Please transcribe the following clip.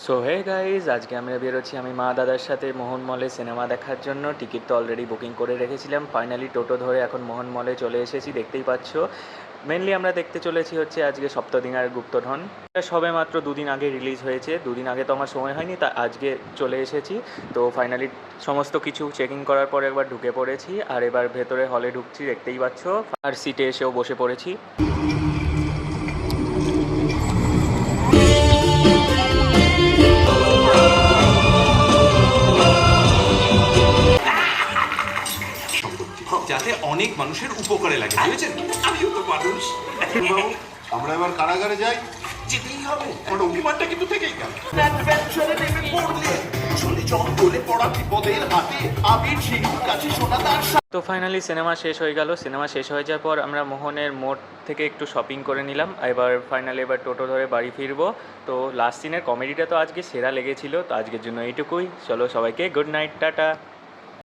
So hey guys, আজকে আমরা বেরোচ্ছি আমি মা দাদার সাথে মোহন মলে সিনেমা দেখার জন্য। টিকিট তো অলরেডি বুকিং করে রেখেছিলাম। ফাইনালি টোটো ধরে এখন মোহন মলে চলে এসেছি, দেখতেই পাচ্ছ। মেনলি আমরা দেখতে চলেছি হচ্ছে আজকে সপ্তদিনের গুপ্তধন। এটা সবে মাত্র দুদিন আগে রিলিজ হয়েছে, দুদিন আগে তো আমার সময় হয়নি, তা আজকে চলে এসেছি। তো ফাইনালি সমস্ত কিছু চেকিং করার পরে একবার ঢুকে পড়েছি, আর এবার ভেতরে হলে ঢুকছি, দেখতেই পাচ্ছ। আর সিটে এসেও বসে পড়েছি। যাতে অনেক মানুষের উপকারে লাগে, বুঝেছেন? আমিও তো মানুষ। বাবু, আমরা এবার কারাগারে যাই। যেতেই হবে, কারণ অভিমানটা কিন্তু থেকেই গেল। অ্যাডভেঞ্চারে নেমে পড়লে চলে জঙ্গলে পড়া বিপদের হাতে আবির সিঁড়ির কাছে শোনা তার। তো ফাইনালি সিনেমা শেষ হয়ে গেল। সিনেমা শেষ হয়ে যাওয়ার পর আমরা মোহনের মোড় থেকে একটু শপিং করে নিলাম। এবার ফাইনালি এবার টোটো ধরে বাড়ি ফিরবো। তো লাস্ট সিনের কমেডিটা তো আজকে সেরা লেগেছিল। তো আজকের জন্য এইটুকুই। চলো সবাইকে গুড নাইট, টাটা।